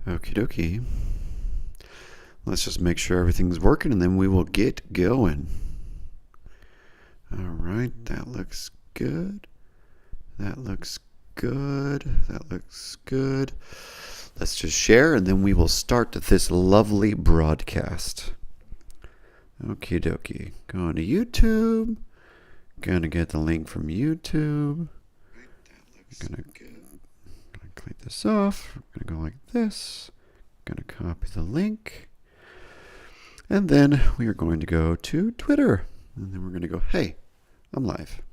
Okie dokie. Let's just make sure everything's working and then we will get going. All right, that looks good. That looks good. That looks good. Let's just share and then we will start this lovely broadcast. Okie dokie. Going to YouTube. Gonna get the link from YouTube. Gonna click this off. Gonna go like this. Gonna copy the link. And then we are going to go to Twitter. And then we're going to go, hey, I'm live.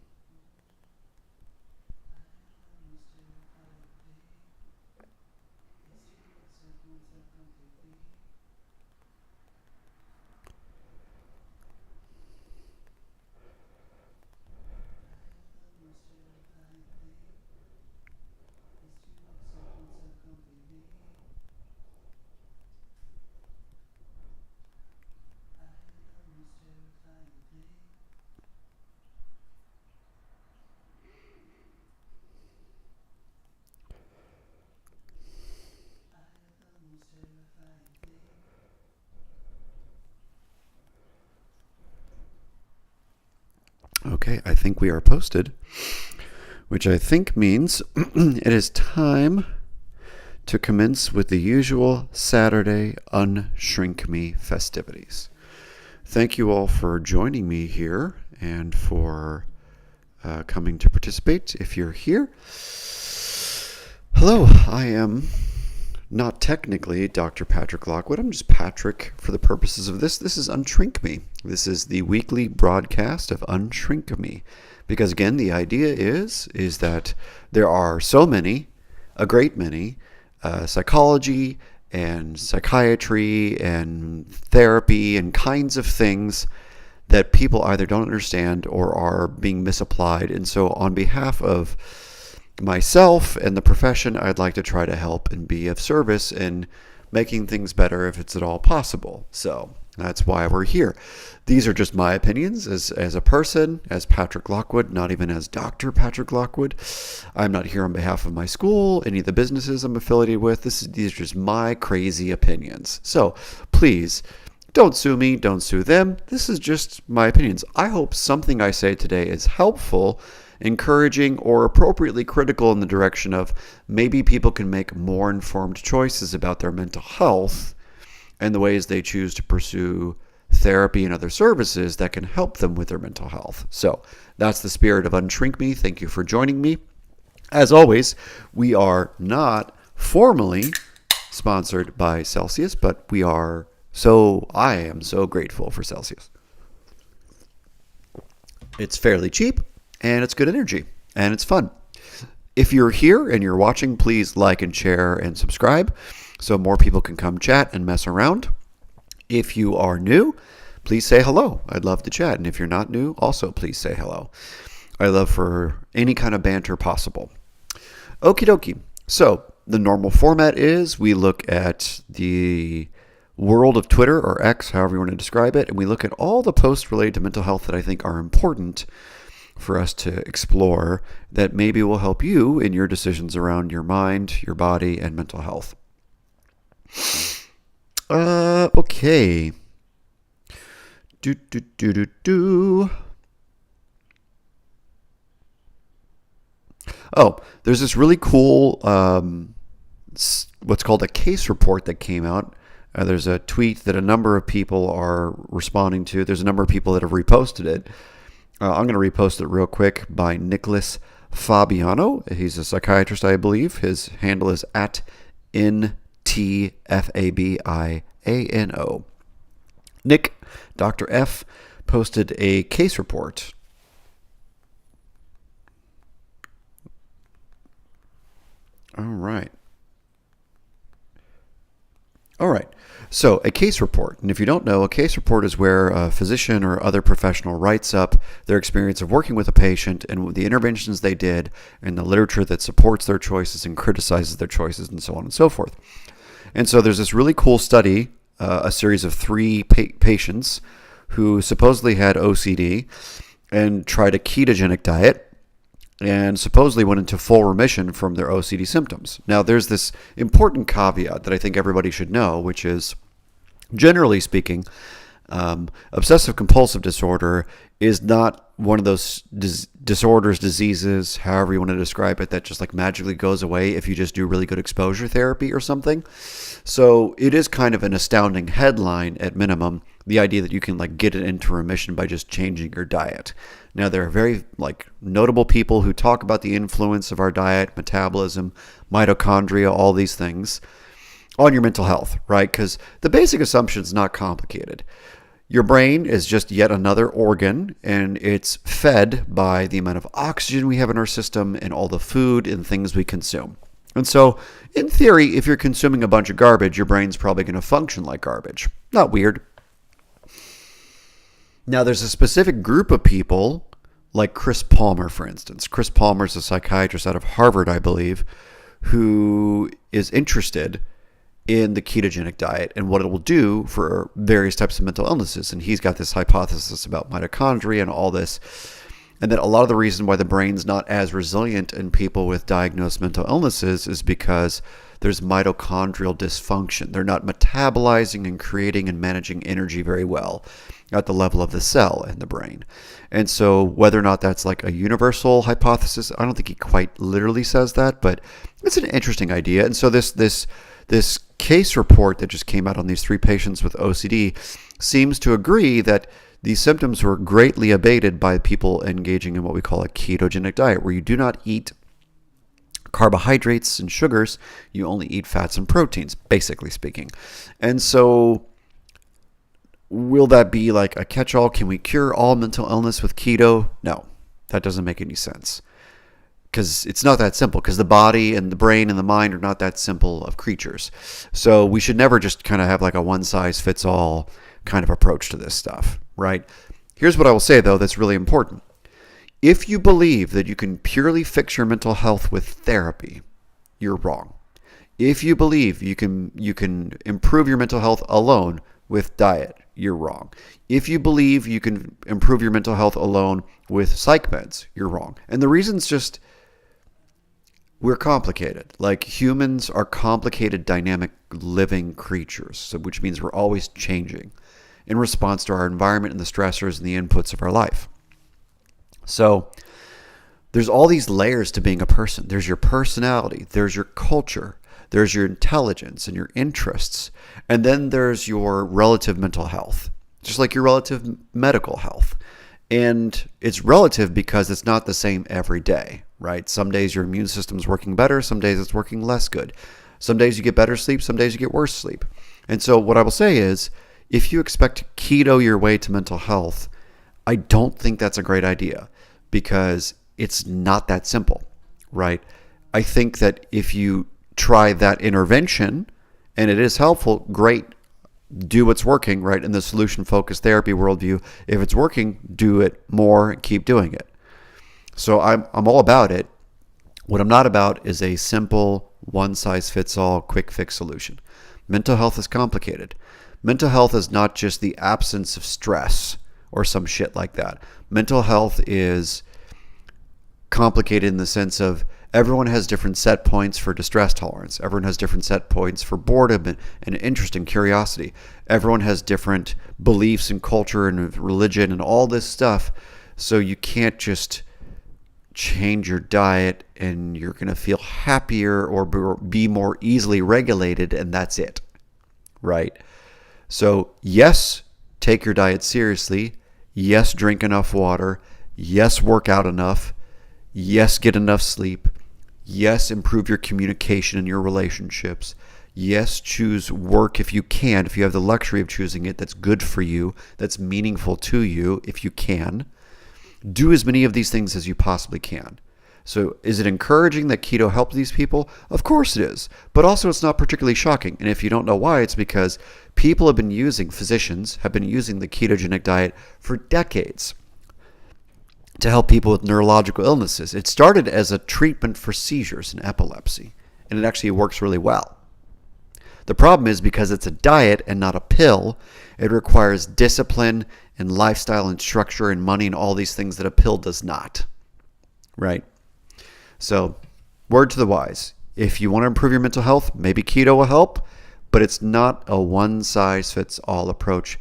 Okay, I think we are posted, which I think means it is time to commence with the usual Saturday UnShrink Me festivities. Thank you all for joining me here and for coming to participate if you're here. Hello, I am not technically Dr. Patrick Lockwood. I'm just Patrick for the purposes of this. This is UnShrink Me. This is the weekly broadcast of UnShrink Me. Because again, the idea is that there are so many, a great many, psychology and psychiatry and therapy and kinds of things that people either don't understand or are being misapplied. And so on behalf of myself and the profession, I'd like to try to help and be of service in making things better if it's at all possible. So that's why we're here. These are just my opinions as a person, as Patrick Lockwood, not even as Dr. Patrick Lockwood. I'm not here on behalf of my school, any of the businesses I'm affiliated with. These are just my crazy opinions. So please, don't sue me, don't sue them. This is just my opinions. I hope something I say today is helpful, encouraging, or appropriately critical in the direction of maybe people can make more informed choices about their mental health and the ways they choose to pursue therapy and other services that can help them with their mental health. So that's the spirit of UnShrink Me. Thank you for joining me. As always, we are not formally sponsored by Celsius, but I am so grateful for Celsius. It's fairly cheap. And it's good energy, and it's fun. If you're here and you're watching, please like and share and subscribe so more people can come chat and mess around. If you are new, please say hello. I'd love to chat. And if you're not new, also please say hello. I love for any kind of banter possible. Okie dokie. So the normal format is we look at the world of Twitter or X, however you want to describe it, and we look at all the posts related to mental health that I think are important for us to explore that maybe will help you in your decisions around your mind, your body, and mental health. Okay. Oh, there's this really cool, what's called a case report that came out. There's a tweet that a number of people are responding to. There's a number of people that have reposted it. I'm going to repost it real quick by Nicholas Fabiano. He's a psychiatrist, I believe. His handle is at NTFABIANO. Nick, Dr. F, posted a case report. All right. So a case report. And if you don't know, a case report is where a physician or other professional writes up their experience of working with a patient and the interventions they did and the literature that supports their choices and criticizes their choices and so on and so forth. And so there's this really cool study, a series of 3 patients who supposedly had OCD and tried a ketogenic diet. and supposedly went into full remission from their OCD symptoms. Now, there's this important caveat that I think everybody should know, which is, generally speaking, obsessive compulsive disorder is not one of those disorders, diseases, however you want to describe it, that just like magically goes away if you just do really good exposure therapy or something. So it is kind of an astounding headline at minimum, the idea that you can like get it into remission by just changing your diet. Now, there are very like notable people who talk about the influence of our diet, metabolism, mitochondria, all these things on your mental health, right? Because the basic assumption is not complicated. Your brain is just yet another organ, and it's fed by the amount of oxygen we have in our system and all the food and things we consume. And so, in theory, if you're consuming a bunch of garbage, your brain's probably going to function like garbage. Not weird. Now, there's a specific group of people, like Chris Palmer, for instance. Chris Palmer is a psychiatrist out of Harvard, I believe, who is interested in the ketogenic diet and what it will do for various types of mental illnesses. And he's got this hypothesis about mitochondria and all this. And that a lot of the reason why the brain's not as resilient in people with diagnosed mental illnesses is because there's mitochondrial dysfunction. They're not metabolizing and creating and managing energy very well at the level of the cell in the brain. And so whether or not that's like a universal hypothesis, I don't think he quite literally says that, but it's an interesting idea. And so this case report that just came out on these 3 patients with OCD seems to agree that these symptoms were greatly abated by people engaging in what we call a ketogenic diet, where you do not eat carbohydrates and sugars, you only eat fats and proteins, basically speaking. And so will that be like a catch-all? Can we cure all mental illness with keto? No, that doesn't make any sense. Because it's not that simple, because the body and the brain and the mind are not that simple of creatures. So we should never just kind of have like a one-size-fits-all kind of approach to this stuff, right? Here's what I will say, though, that's really important. If you believe that you can purely fix your mental health with therapy, you're wrong. If you believe you can improve your mental health alone with diet, you're wrong. If you believe you can improve your mental health alone with psych meds, you're wrong. And the reason's just, we're complicated. Like, humans are complicated, dynamic, living creatures, so which means we're always changing in response to our environment and the stressors and the inputs of our life. So there's all these layers to being a person. There's your personality, there's your culture, there's your intelligence and your interests, and then there's your relative mental health, just like your relative medical health. And it's relative because it's not the same every day, right? Some days your immune system's working better, some days it's working less good. Some days you get better sleep, some days you get worse sleep. And so what I will say is, if you expect to keto your way to mental health, I don't think that's a great idea, because it's not that simple, right? I think that if you try that intervention and it is helpful, great. Do what's working, right? In the solution-focused therapy worldview, if it's working, do it more and keep doing it. So I'm all about it. What I'm not about is a simple, one-size-fits-all, quick-fix solution. Mental health is complicated. Mental health is not just the absence of stress or some shit like that. Mental health is complicated in the sense of everyone has different set points for distress tolerance. Everyone has different set points for boredom and interest and curiosity. Everyone has different beliefs and culture and religion and all this stuff. So you can't just change your diet and you're going to feel happier or be more easily regulated, and that's it, right? So yes, take your diet seriously. Yes, drink enough water. Yes, work out enough. Yes, get enough sleep. Yes, improve your communication and your relationships. Yes, choose work if you can, if you have the luxury of choosing it, that's good for you, that's meaningful to you, if you can. Do as many of these things as you possibly can. So is it encouraging that keto helped these people? Of course it is. But also it's not particularly shocking. And if you don't know why, it's because physicians have been using the ketogenic diet for decades to help people with neurological illnesses. It started as a treatment for seizures and epilepsy, and it actually works really well. The problem is, because it's a diet and not a pill, it requires discipline and lifestyle and structure and money and all these things that a pill does not, right? So, word to the wise. If you want to improve your mental health, maybe keto will help, but it's not a one-size-fits-all approach.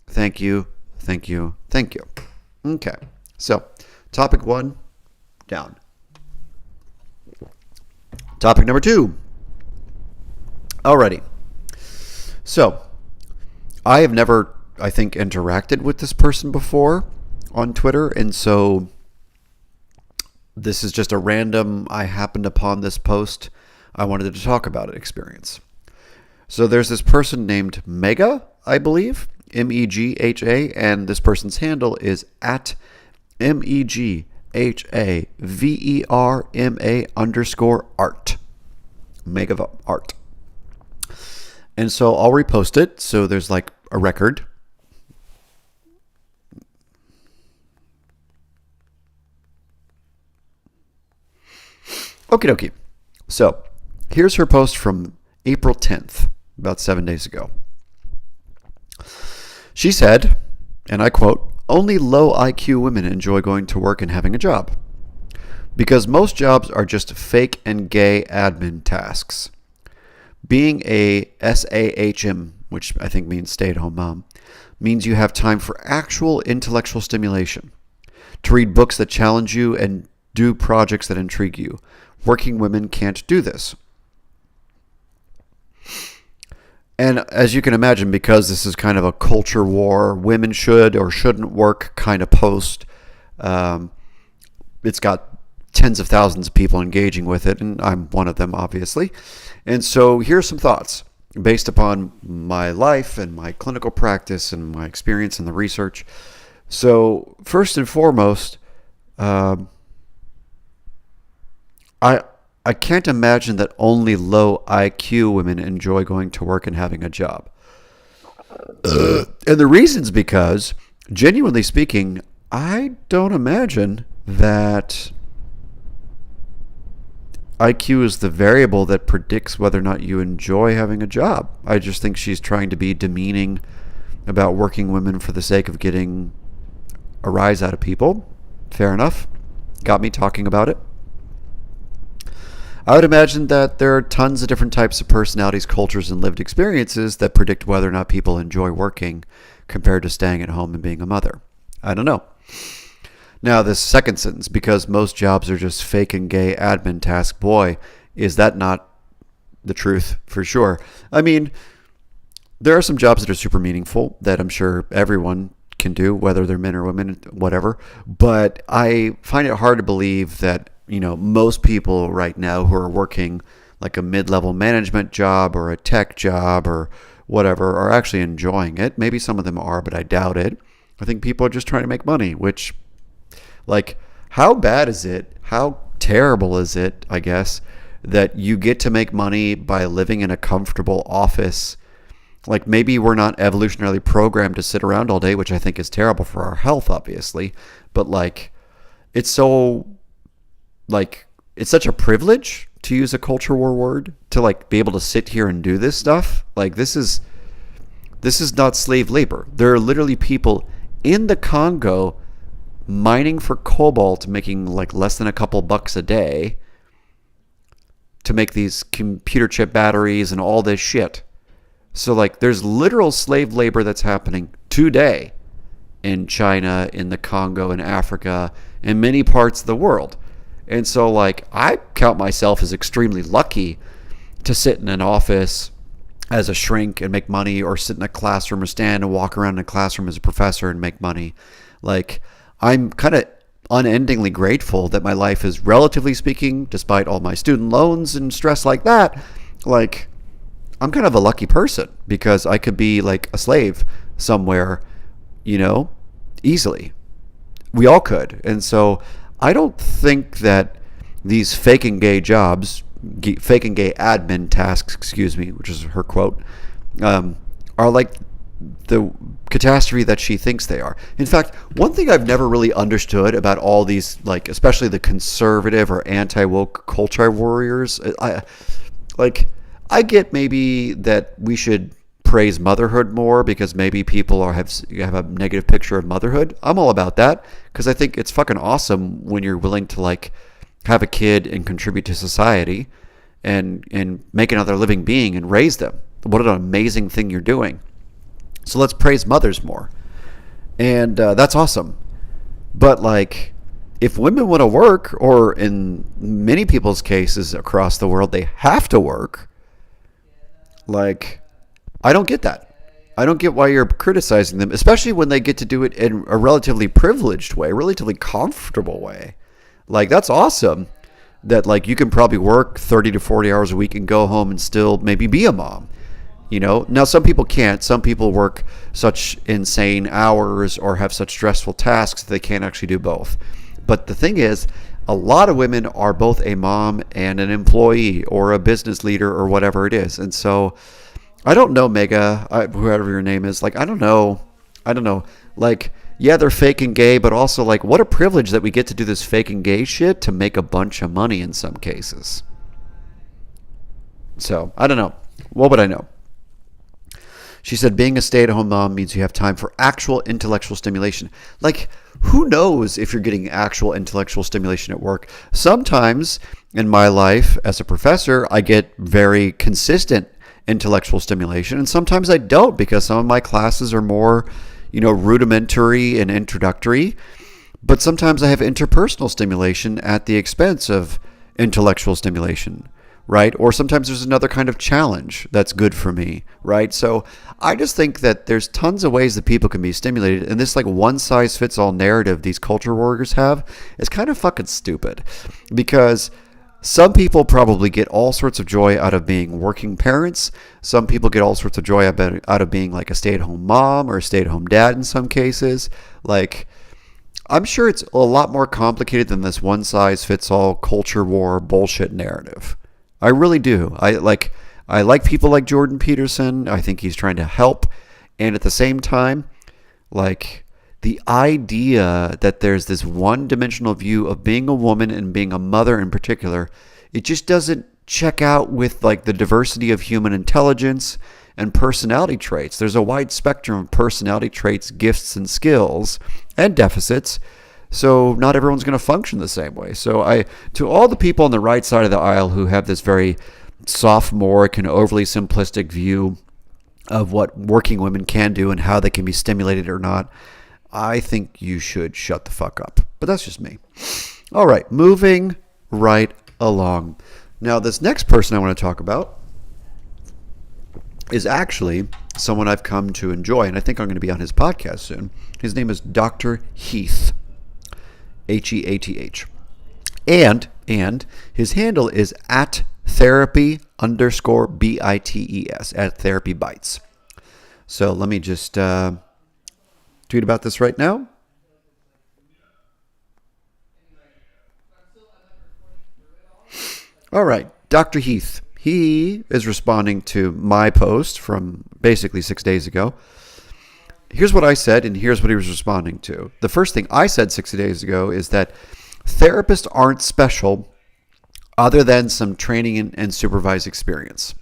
Thank you, thank you, thank you. Okay, so topic 1, down. Topic number 2. Alrighty. So, I have never, I think, interacted with this person before on Twitter, and so this is just a random, I happened upon this post, I wanted to talk about it experience. So there's this person named Mega, I believe, Megha, and this person's handle is at MEGHAVERMA_art. Mega art. And so I'll repost it. So there's like a record. Okie dokie. So here's her post from April 10th, about 7 days ago. She said, and I quote, "Only low IQ women enjoy going to work and having a job. Because most jobs are just fake and gay admin tasks. Being a SAHM, which I think means stay-at-home mom, means you have time for actual intellectual stimulation, to read books that challenge you and do projects that intrigue you. Working women can't do this." And as you can imagine, because this is kind of a culture war, women should or shouldn't work kind of post, it's got tens of thousands of people engaging with it, and I'm one of them, obviously. And so here's some thoughts based upon my life and my clinical practice and my experience in the research. So first and foremost, I can't imagine that only low IQ women enjoy going to work and having a job. And the reason's because, genuinely speaking, I don't imagine that IQ is the variable that predicts whether or not you enjoy having a job. I just think she's trying to be demeaning about working women for the sake of getting a rise out of people. Fair enough. Got me talking about it. I would imagine that there are tons of different types of personalities, cultures, and lived experiences that predict whether or not people enjoy working compared to staying at home and being a mother. I don't know. Now, this second sentence, because most jobs are just fake and gay admin tasks, boy, is that not the truth for sure. I mean, there are some jobs that are super meaningful that I'm sure everyone can do, whether they're men or women, whatever. But I find it hard to believe that, most people right now who are working like a mid-level management job or a tech job or whatever are actually enjoying it. Maybe some of them are, but I doubt it. I think people are just trying to make money, which, like, how bad is it? How terrible is it, I guess, that you get to make money by living in a comfortable office? Like, maybe we're not evolutionarily programmed to sit around all day, which I think is terrible for our health, obviously. But, like, it's such a privilege, to use a culture war word, to, like, be able to sit here and do this stuff. Like, this is not slave labor. There are literally people in the Congo mining for cobalt, making like less than a couple bucks a day to make these computer chip batteries and all this shit. So, like, there's literal slave labor that's happening today in China, in the Congo, in Africa, in many parts of the world. And so, like, I count myself as extremely lucky to sit in an office as a shrink and make money, or sit in a classroom or stand and walk around in a classroom as a professor and make money. Like, I'm kind of unendingly grateful that my life is, relatively speaking, despite all my student loans and stress like that, like, I'm kind of a lucky person because I could be like a slave somewhere, easily. We all could. And so I don't think that these fake and gay jobs, fake and gay admin tasks, which is her quote, are like the catastrophe that she thinks they are. In fact, one thing I've never really understood about all these, like, especially the conservative or anti-woke culture warriors, I get maybe that we should praise motherhood more because maybe people have a negative picture of motherhood. I'm all about that because I think it's fucking awesome when you're willing to, like, have a kid and contribute to society and make another living being and raise them. What an amazing thing you're doing. So let's praise mothers more. And that's awesome. But like, if women want to work, or in many people's cases across the world, they have to work, like, I don't get that. I don't get why you're criticizing them, especially when they get to do it in a relatively privileged way, a relatively comfortable way. Like, that's awesome that, like, you can probably work 30 to 40 hours a week and go home and still maybe be a mom. You know, now some people can't. Some people work such insane hours or have such stressful tasks that they can't actually do both. But the thing is, a lot of women are both a mom and an employee or a business leader or whatever it is. And so I don't know, Mega, whoever your name is. Like, I don't know. Like, yeah, they're fake and gay, but also, like, what a privilege that we get to do this fake and gay shit to make a bunch of money in some cases. So, I don't know. What would I know? She said, being a stay-at-home mom means you have time for actual intellectual stimulation. Like, who knows if you're getting actual intellectual stimulation at work? Sometimes in my life as a professor, I get very consistent intellectual stimulation, and sometimes I don't, because some of my classes are more, rudimentary and introductory. But sometimes I have interpersonal stimulation at the expense of intellectual stimulation. Right? Or sometimes there's another kind of challenge that's good for me, right? So I just think that there's tons of ways that people can be stimulated, and this like one-size-fits-all narrative these culture warriors have is kind of fucking stupid, because some people probably get all sorts of joy out of being working parents. Some people get all sorts of joy out of being like a stay-at-home mom or a stay-at-home dad in some cases. Like, I'm sure it's a lot more complicated than this one-size-fits-all culture war bullshit narrative. I really do. I like people like Jordan Peterson. I think he's trying to help. And at the same time, like, the idea that there's this one-dimensional view of being a woman and being a mother in particular, it just doesn't check out with like the diversity of human intelligence and personality traits. There's a wide spectrum of personality traits, gifts, and skills, and deficits. So not everyone's going to function the same way. So to all the people on the right side of the aisle who have this very sophomoric and overly simplistic view of what working women can do and how they can be stimulated or not, I think you should shut the fuck up. But that's just me. All right, moving right along. Now, this next person I want to talk about is actually someone I've come to enjoy, and I think I'm going to be on his podcast soon. His name is Dr. Heath. Heath. And his handle is at therapy_bites, at therapy bites. So let me just tweet about this right now. All right, Dr. Heath. He is responding to my post from basically 6 days ago. Here's what I said, and here's what he was responding to. The first thing I said 60 days ago is that therapists aren't special other than some training and supervised experience.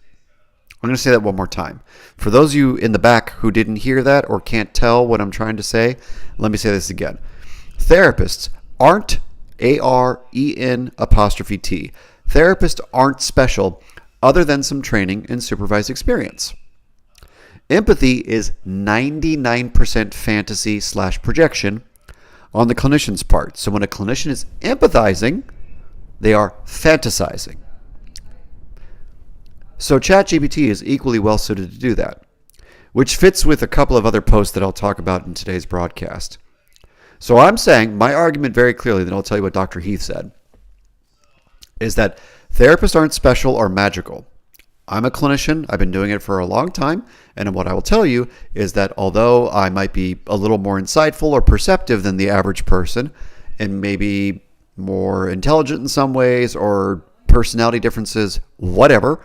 I'm going to say that one more time. For those of you in the back who didn't hear that or can't tell what I'm trying to say, let me say this again. Therapists aren't, AREN''T. Therapists aren't special other than some training and supervised experience. Empathy is 99% fantasy/projection on the clinician's part. So when a clinician is empathizing, they are fantasizing. So ChatGPT is equally well suited to do that, which fits with a couple of other posts that I'll talk about in today's broadcast. So I'm saying my argument very clearly, then I'll tell you what Dr. Heath said, is that therapists aren't special or magical. I'm a clinician. I've been doing it for a long time. And what I will tell you is that although I might be a little more insightful or perceptive than the average person, and maybe more intelligent in some ways, or personality differences, whatever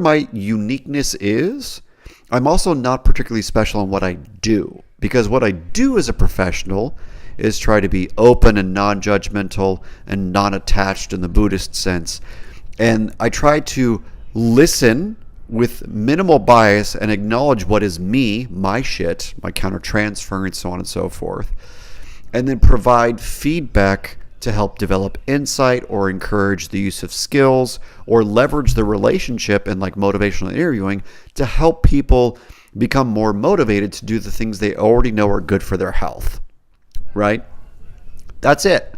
my uniqueness is, I'm also not particularly special in what I do. Because what I do as a professional is try to be open and non-judgmental and non-attached in the Buddhist sense. And I try to listen with minimal bias and acknowledge what is me, my shit, my countertransference, so on and so forth, and then provide feedback to help develop insight or encourage the use of skills or leverage the relationship in like motivational interviewing to help people become more motivated to do the things they already know are good for their health, right? That's it,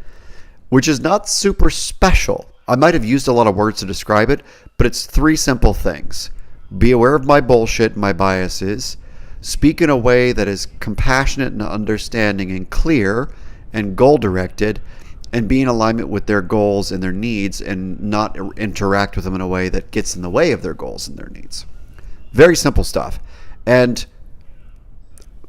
which is not super special. I might have used a lot of words to describe it, but it's 3 simple things. Be aware of my bullshit, my biases. Speak in a way that is compassionate and understanding and clear and goal-directed, and be in alignment with their goals and their needs and not interact with them in a way that gets in the way of their goals and their needs. Very simple stuff. And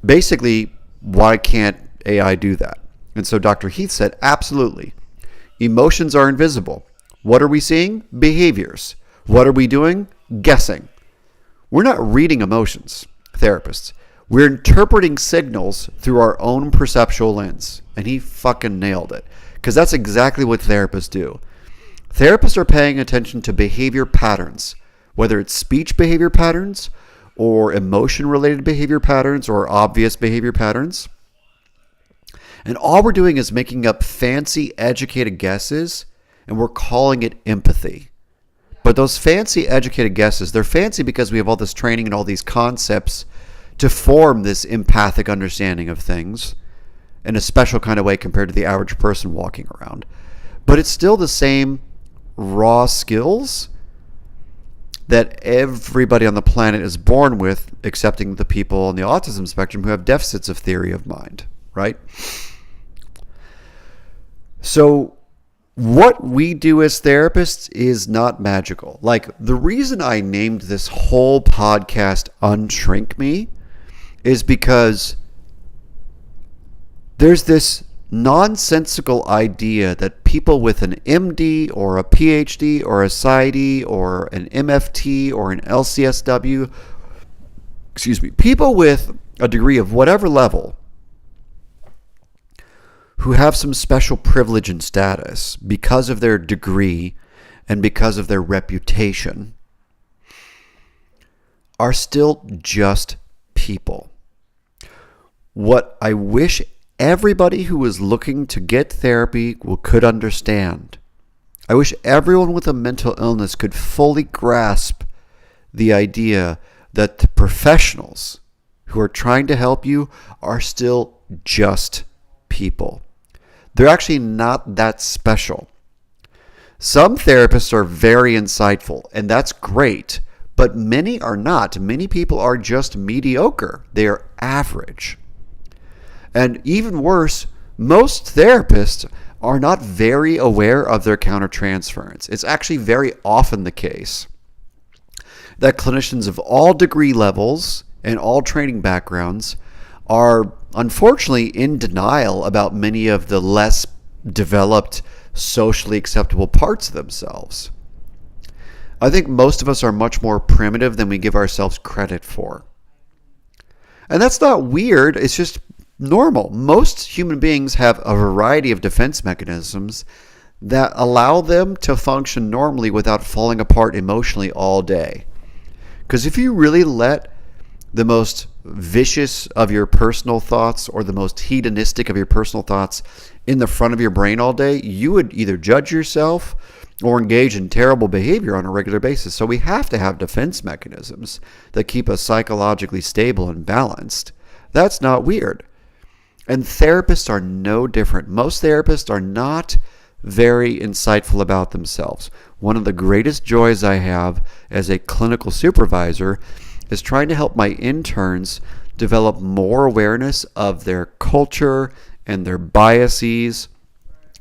basically, why can't AI do that? And so Dr. Heath said, absolutely. Emotions are invisible. What are we seeing? Behaviors. What are we doing? Guessing. We're not reading emotions, therapists. We're interpreting signals through our own perceptual lens. And he fucking nailed it. Because that's exactly what therapists do. Therapists are paying attention to behavior patterns, whether it's speech behavior patterns or emotion-related behavior patterns or obvious behavior patterns. And all we're doing is making up fancy, educated guesses, and we're calling it empathy. But those fancy, educated guesses, they're fancy because we have all this training and all these concepts to form this empathic understanding of things in a special kind of way compared to the average person walking around. But it's still the same raw skills that everybody on the planet is born with, excepting the people on the autism spectrum who have deficits of theory of mind, right? So what we do as therapists is not magical. Like, the reason I named this whole podcast UnShrink Me is because there's this nonsensical idea that people with an MD or a PhD or a PsyD or an MFT or an LCSW, people with a degree of whatever level who have some special privilege and status because of their degree and because of their reputation are still just people. What I wish everybody who is looking to get therapy could understand. I wish everyone with a mental illness could fully grasp the idea that the professionals who are trying to help you are still just people. They're actually not that special. Some therapists are very insightful, and that's great, but many are not. Many people are just mediocre. They are average. And even worse, most therapists are not very aware of their countertransference. It's actually very often the case that clinicians of all degree levels and all training backgrounds are unfortunately in denial about many of the less developed, socially acceptable parts of themselves. I think most of us are much more primitive than we give ourselves credit for. And that's not weird, it's just normal. Most human beings have a variety of defense mechanisms that allow them to function normally without falling apart emotionally all day. Because if you really let the most vicious of your personal thoughts or the most hedonistic of your personal thoughts in the front of your brain all day, you would either judge yourself or engage in terrible behavior on a regular basis. So we have to have defense mechanisms that keep us psychologically stable and balanced. That's not weird. And therapists are no different. Most therapists are not very insightful about themselves. One of the greatest joys I have as a clinical supervisor is trying to help my interns develop more awareness of their culture and their biases,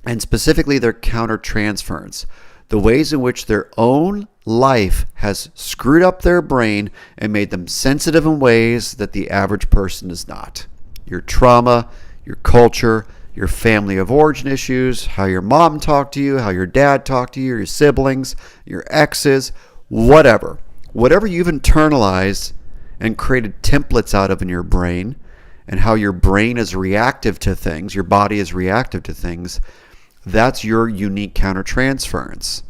and specifically their countertransference, the ways in which their own life has screwed up their brain and made them sensitive in ways that the average person is not. Your trauma, your culture, your family of origin issues, how your mom talked to you, how your dad talked to you, your siblings, your exes, whatever. Whatever you've internalized and created templates out of in your brain, and how your brain is reactive to things, your body is reactive to things, that's your unique countertransference.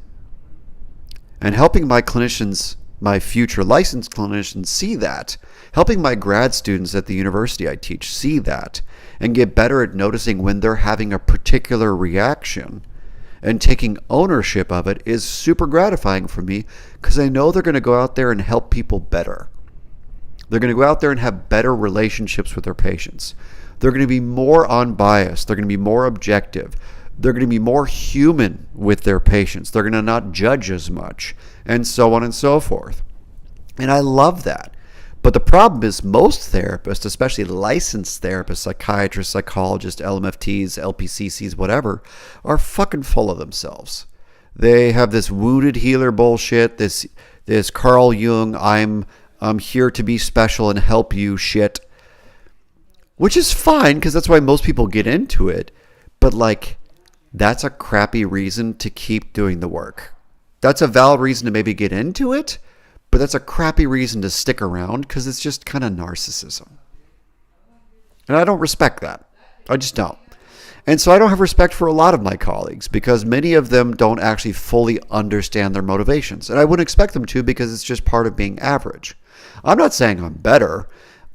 And helping my clinicians my future licensed clinicians see that, helping my grad students at the university I teach see that, and get better at noticing when they're having a particular reaction and taking ownership of it is super gratifying for me, because I know they're going to go out there and help people better. They're going to go out there and have better relationships with their patients. They're going to be more unbiased. They're going to be more objective. They're going to be more human with their patients. They're going to not judge as much, and so on and so forth. And I love that. But the problem is most therapists, especially licensed therapists, psychiatrists, psychologists, LMFTs, LPCCs, whatever, are fucking full of themselves. They have this wounded healer bullshit, this Carl Jung, I'm here to be special and help you shit, which is fine because that's why most people get into it. But like, that's a crappy reason to keep doing the work. That's a valid reason to maybe get into it, but that's a crappy reason to stick around because it's just kind of narcissism. And I don't respect that. I just don't. And so I don't have respect for a lot of my colleagues because many of them don't actually fully understand their motivations. And I wouldn't expect them to because it's just part of being average. I'm not saying I'm better.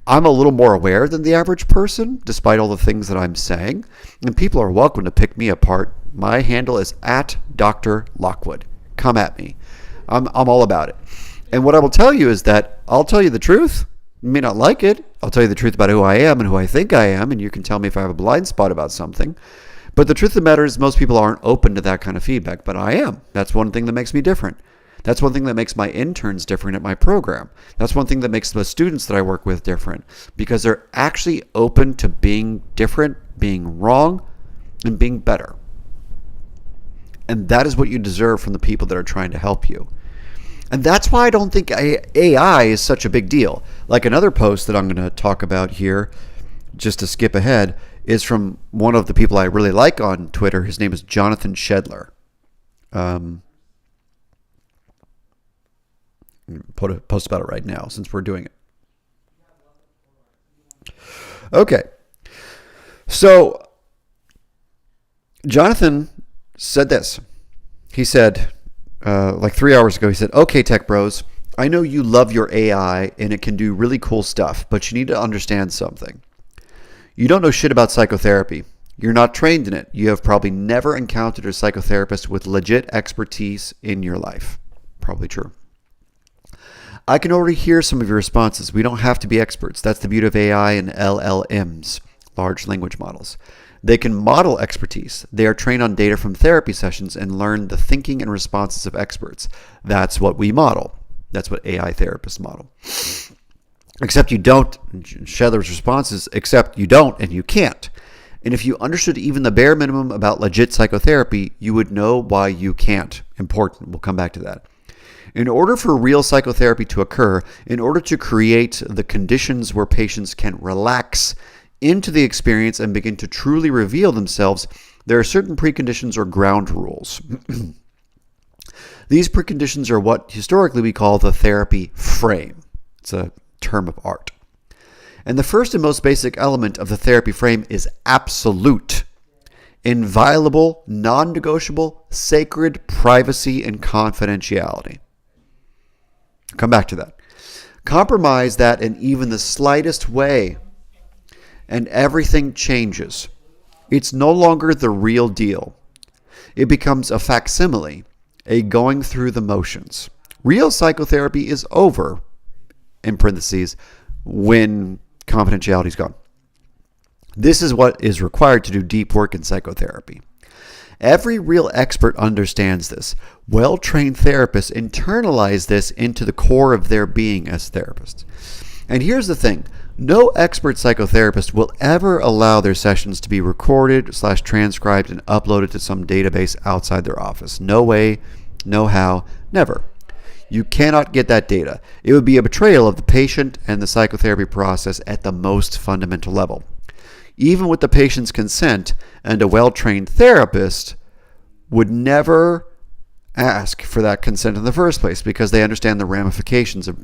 I'm a little more aware than the average person, despite all the things that I'm saying. And people are welcome to pick me apart. My handle is @DrLockwood. Come at me. I'm all about it. And what I will tell you is that I'll tell you the truth. You may not like it. I'll tell you the truth about who I am and who I think I am, and you can tell me if I have a blind spot about something. But the truth of the matter is most people aren't open to that kind of feedback, but I am. That's one thing that makes me different. That's one thing that makes my interns different at my program. That's one thing that makes the students that I work with different, because they're actually open to being different, being wrong, and being better. And that is what you deserve from the people that are trying to help you. And that's why I don't think AI is such a big deal. Like another post that I'm going to talk about here, just to skip ahead, is from one of the people I really like on Twitter. His name is Jonathan Shedler. Put a post about it right now since we're doing it. Okay. So Jonathan said this. He said, like 3 hours ago, he said, "Okay, tech bros, I know you love your AI and it can do really cool stuff, but you need to understand something. You don't know shit about psychotherapy. You're not trained in it. You have probably never encountered a psychotherapist with legit expertise in your life." Probably true. "I can already hear some of your responses. We don't have to be experts. That's the beauty of AI and LLMs, large language models. They can model expertise. They are trained on data from therapy sessions and learn the thinking and responses of experts. That's what we model. That's what AI therapists model. Except you don't," Shedler's response is, "except you don't and you can't. And if you understood even the bare minimum about legit psychotherapy, you would know why you can't." Important. We'll come back to that. "In order for real psychotherapy to occur, in order to create the conditions where patients can relax into the experience and begin to truly reveal themselves, there are certain preconditions or ground rules. These preconditions are what historically we call the therapy frame. It's a term of art. And the first and most basic element of the therapy frame is absolute, inviolable, non-negotiable, sacred privacy and confidentiality." I'll come back to that. "Compromise that in even the slightest way, and everything changes. It's no longer the real deal. It becomes a facsimile, a going through the motions. Real psychotherapy is over," in parentheses, "when confidentiality is gone. This is what is required to do deep work in psychotherapy. Every real expert understands this. Well-trained therapists internalize this into the core of their being as therapists. And here's the thing. No expert psychotherapist will ever allow their sessions to be recorded/transcribed and uploaded to some database outside their office. No way, no how, never. You cannot get that data. It would be a betrayal of the patient and the psychotherapy process at the most fundamental level. Even with the patient's consent, and a well-trained therapist would never ask for that consent in the first place because they understand the ramifications of,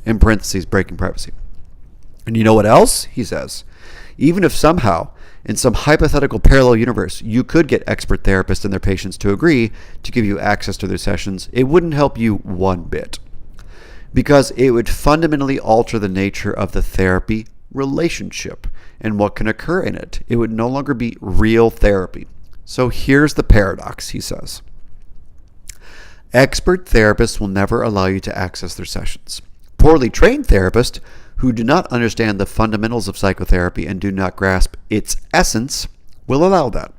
in parentheses, breaking privacy. And you know what else?" he says. "Even if somehow, in some hypothetical parallel universe, you could get expert therapists and their patients to agree to give you access to their sessions, it wouldn't help you one bit. because it would fundamentally alter the nature of the therapy relationship and what can occur in it. It would no longer be real therapy. So here's the paradox, he says. Expert therapists will never allow you to access their sessions. Poorly trained therapists who do not understand the fundamentals of psychotherapy and do not grasp its essence will allow that.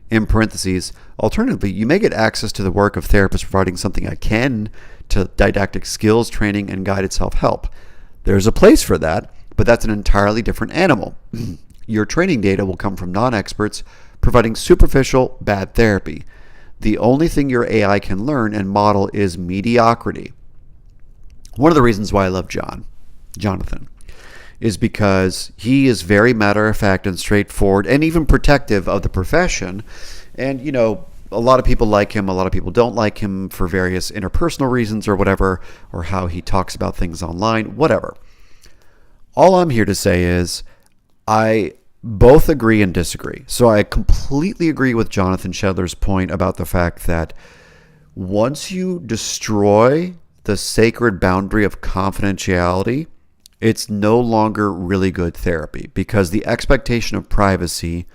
In parentheses, alternatively, you may get access to the work of therapists providing something akin to didactic skills, training, and guided self-help. There's a place for that, but that's an entirely different animal. Your training data will come from non-experts providing superficial, bad therapy. The only thing your AI can learn and model is mediocrity. One of the reasons why I love Jonathan, is because he is very matter-of-fact and straightforward and even protective of the profession. And, a lot of people like him, a lot of people don't like him for various interpersonal reasons or whatever, or how he talks about things online, whatever. All I'm here to say is I both agree and disagree. So I completely agree with Jonathan Shedler's point about the fact that once you destroy the sacred boundary of confidentiality, it's no longer really good therapy, because the expectation of privacy,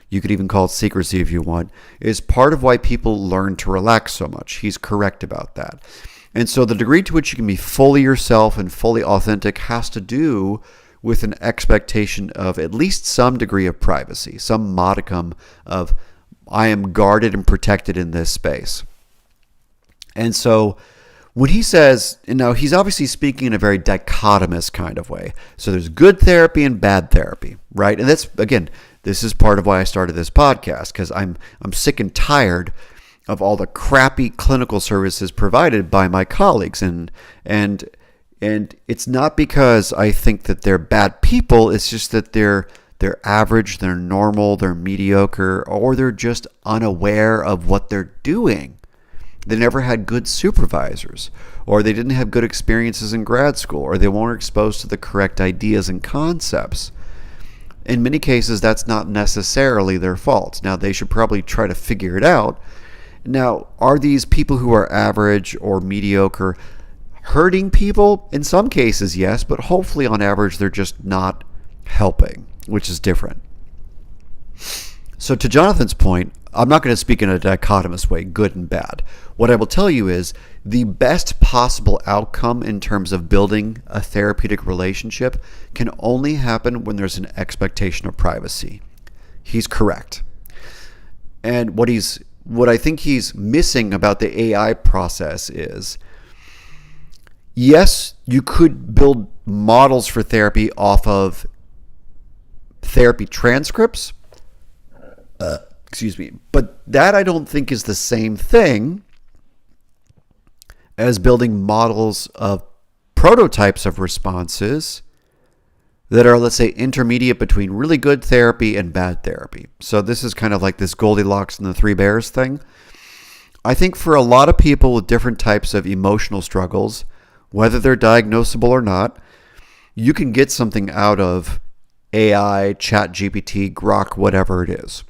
you could even call it secrecy if you want, is part of why people learn to relax so much. He's correct about that. And so the degree to which you can be fully yourself and fully authentic has to do with an expectation of at least some degree of privacy, some modicum of I am guarded and protected in this space. And so when he says, and now he's obviously speaking in a very dichotomous kind of way. So there's good therapy and bad therapy, right? And that's, again, this is part of why I started this podcast, because I'm sick and tired of all the crappy clinical services provided by my colleagues. And it's not because I think that they're bad people. It's just that they're average, they're normal, they're mediocre, or they're just unaware of what they're doing. They never had good supervisors, or they didn't have good experiences in grad school, or they weren't exposed to the correct ideas and concepts. In many cases, that's not necessarily their fault. Now, they should probably try to figure it out. Now, are these people who are average or mediocre hurting people? In some cases, yes, but hopefully on average, they're just not helping, which is different. So to Jonathan's point, I'm not going to speak in a dichotomous way, good and bad. What I will tell you is the best possible outcome in terms of building a therapeutic relationship can only happen when there's an expectation of privacy. He's correct. And what I think he's missing about the AI process is, yes, you could build models for therapy off of therapy transcripts, but that I don't think is the same thing as building models of prototypes of responses that are, let's say, intermediate between really good therapy and bad therapy. So this is kind of like this Goldilocks and the Three Bears thing. I think for a lot of people with different types of emotional struggles, whether they're diagnosable or not, you can get something out of AI, ChatGPT, Grok, whatever it is.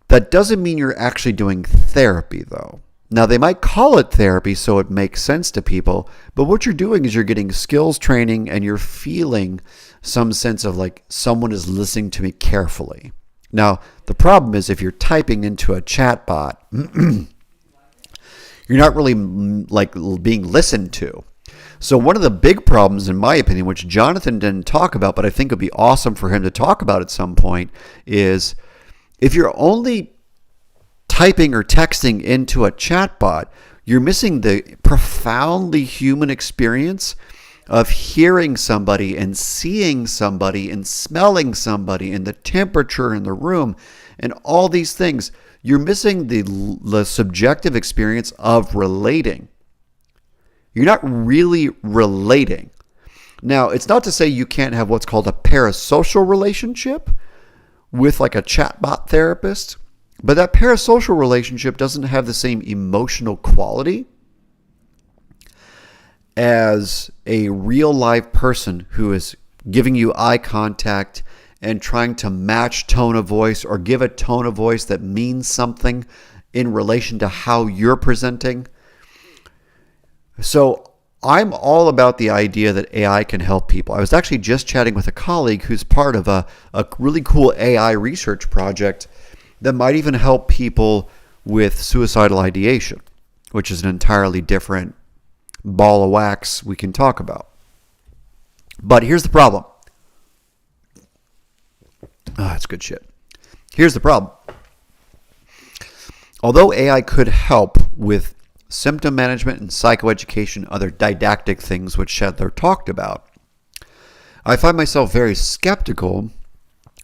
That doesn't mean you're actually doing therapy, though. Now, they might call it therapy so it makes sense to people, but what you're doing is you're getting skills training and you're feeling some sense of like someone is listening to me carefully. Now, the problem is if you're typing into a chatbot, you're not really like being listened to. So one of the big problems, in my opinion, which Jonathan didn't talk about, but I think would be awesome for him to talk about at some point, is if you're only typing or texting into a chatbot, you're missing the profoundly human experience of hearing somebody and seeing somebody and smelling somebody and the temperature in the room and all these things. You're missing the subjective experience of relating. You're not really relating. Now, it's not to say you can't have what's called a parasocial relationship with like a chatbot therapist, but that parasocial relationship doesn't have the same emotional quality as a real live person who is giving you eye contact and trying to match tone of voice or give a tone of voice that means something in relation to how you're presenting. So I'm all about the idea that AI can help people. I was actually just chatting with a colleague who's part of a really cool AI research project that might even help people with suicidal ideation, which is an entirely different ball of wax we can talk about. But here's the problem. That's good shit. Here's the problem. Although AI could help with symptom management and psychoeducation, other didactic things which Shedler talked about, I find myself very skeptical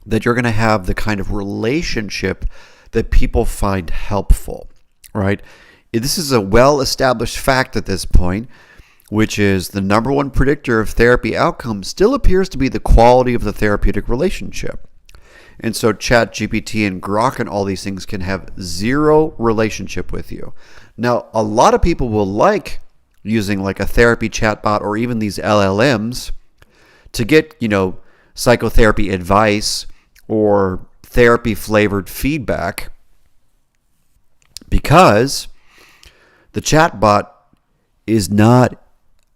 that you're going to have the kind of relationship that people find helpful, right? This is a well-established fact at this point, which is the number one predictor of therapy outcomes still appears to be the quality of the therapeutic relationship. And so ChatGPT and Grok and all these things can have zero relationship with you. Now, a lot of people will like using like a therapy chatbot or even these LLMs to get, psychotherapy advice or therapy flavored feedback, because the chatbot is not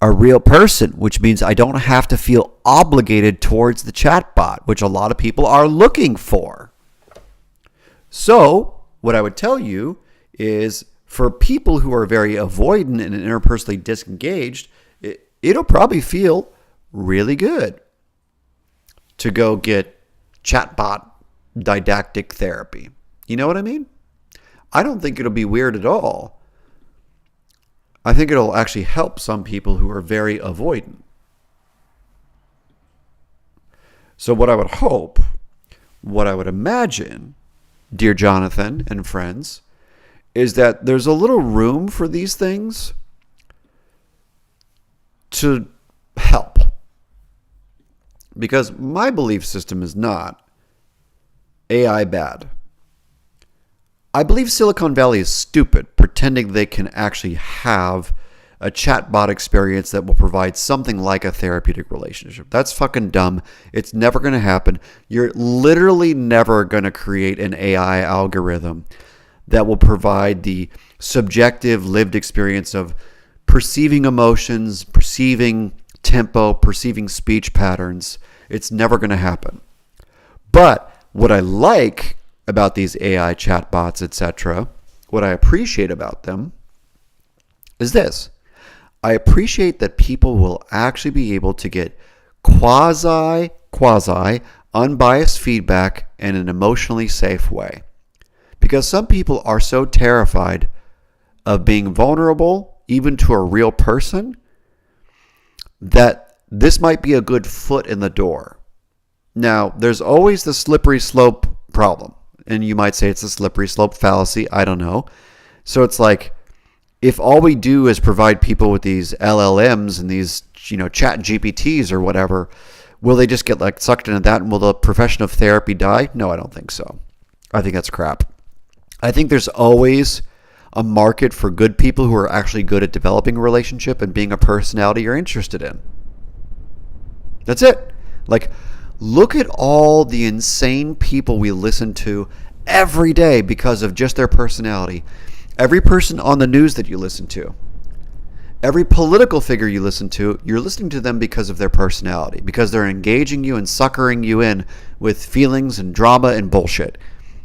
a real person, which means I don't have to feel obligated towards the chatbot, which a lot of people are looking for. So what I would tell you is, for people who are very avoidant and interpersonally disengaged, it'll probably feel really good to go get chatbot didactic therapy. You know what I mean? I don't think it'll be weird at all. I think it'll actually help some people who are very avoidant. So what I would hope, what I would imagine, dear Jonathan and friends, is that there's a little room for these things to help. Because my belief system is not AI bad. I believe Silicon Valley is stupid, pretending they can actually have a chatbot experience that will provide something like a therapeutic relationship. That's fucking dumb. It's never going to happen. You're literally never going to create an AI algorithm that will provide the subjective lived experience of perceiving emotions, perceiving tempo, perceiving speech patterns. It's never going to happen. But what I like about these AI chatbots, etc., what I appreciate about them is this. I appreciate that people will actually be able to get quasi unbiased feedback in an emotionally safe way. Because some people are so terrified of being vulnerable, even to a real person, that this might be a good foot in the door. Now, there's always the slippery slope problem. And you might say it's a slippery slope fallacy. I don't know. So it's like, if all we do is provide people with these LLMs and these, chat GPTs or whatever, will they just get like sucked into that, and will the profession of therapy die? No, I don't think so. I think that's crap. I think there's always a market for good people who are actually good at developing a relationship and being a personality you're interested in. That's it. Like, look at all the insane people we listen to every day because of just their personality. Every person on the news that you listen to, every political figure you listen to, you're listening to them because of their personality, because they're engaging you and suckering you in with feelings and drama and bullshit,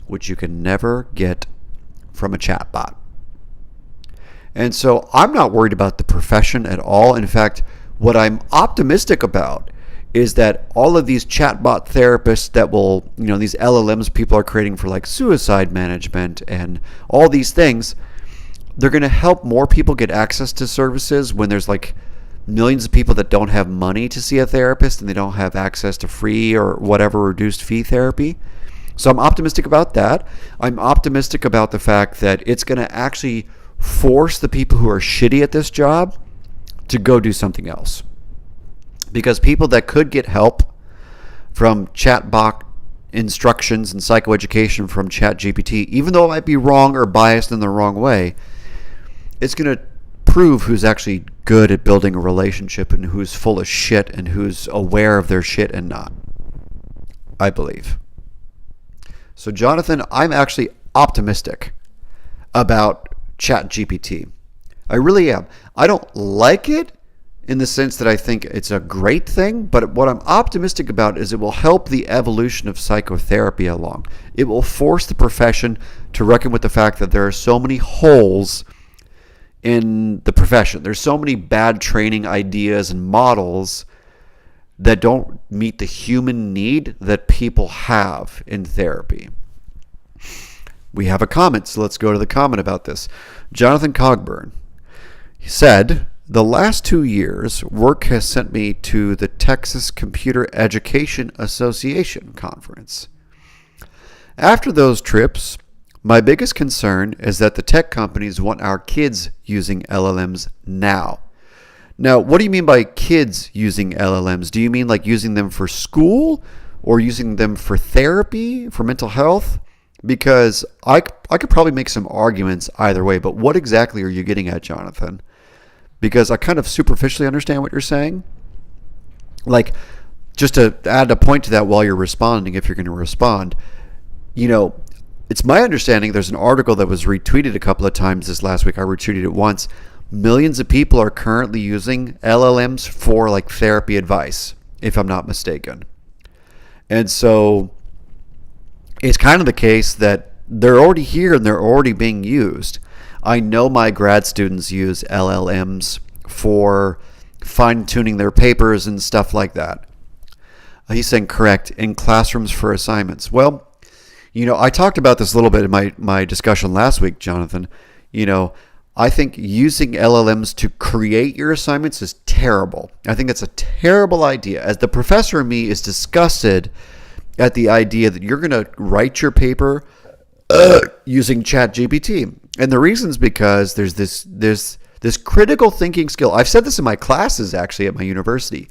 which you can never get from a chatbot. And so I'm not worried about the profession at all. In fact, what I'm optimistic about is that all of these chatbot therapists that will, these LLMs people are creating for like suicide management and all these things, they're going to help more people get access to services when there's like millions of people that don't have money to see a therapist and they don't have access to free or whatever reduced fee therapy. So I'm optimistic about that. I'm optimistic about the fact that it's going to actually force the people who are shitty at this job to go do something else. Because people that could get help from chatbot instructions and psychoeducation from ChatGPT, even though it might be wrong or biased in the wrong way, it's going to prove who's actually good at building a relationship and who's full of shit and who's aware of their shit and not. I believe. So, Jonathan, I'm actually optimistic about ChatGPT. I really am. I don't like it in the sense that I think it's a great thing, but what I'm optimistic about is it will help the evolution of psychotherapy along. It will force the profession to reckon with the fact that there are so many holes in the profession. There's so many bad training ideas and models that don't meet the human need that people have in therapy. We have a comment, so let's go to the comment about this. Jonathan Cogburn, he said, the last 2 years, work has sent me to the Texas Computer Education Association conference. After those trips, my biggest concern is that the tech companies want our kids using LLMs now. Now, what do you mean by kids using LLMs? Do you mean like using them for school or using them for therapy, for mental health? Because I could probably make some arguments either way, but what exactly are you getting at, Jonathan? Because I kind of superficially understand what you're saying. Like, just to add a point to that while you're responding, if you're going to respond, it's my understanding there's an article that was retweeted a couple of times this last week. I retweeted it once. Millions of people are currently using LLMs for like therapy advice, if I'm not mistaken. And so it's kind of the case that they're already here and they're already being used. I know my grad students use LLMs for fine-tuning their papers and stuff like that. He's saying correct, in classrooms for assignments. Well, I talked about this a little bit in my discussion last week, Jonathan. I think using LLMs to create your assignments is terrible. I think it's a terrible idea. As the professor in me is disgusted at the idea that you're going to write your paper using ChatGPT. And the reason is because there's this critical thinking skill. I've said this in my classes, actually, at my university.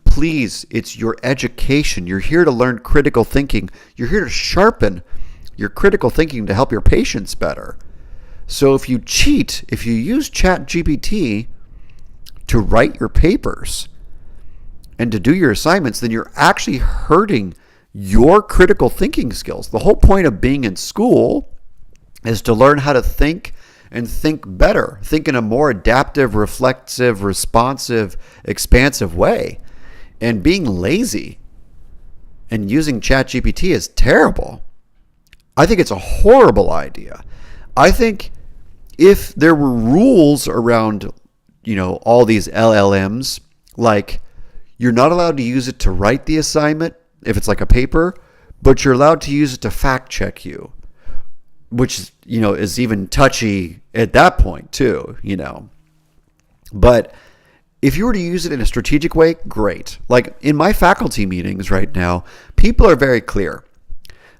Please, it's your education. You're here to learn critical thinking. You're here to sharpen your critical thinking to help your patients better. So if you cheat, if you use ChatGPT to write your papers and to do your assignments, then you're actually hurting your critical thinking skills. The whole point of being in school is to learn how to think and think better, think in a more adaptive, reflexive, responsive, expansive way. And being lazy and using ChatGPT is terrible. I think it's a horrible idea. I think if there were rules around, all these LLMs, like you're not allowed to use it to write the assignment if it's like a paper, but you're allowed to use it to fact check you, which, is even touchy at that point too, But if you were to use it in a strategic way, great. Like in my faculty meetings right now, people are very clear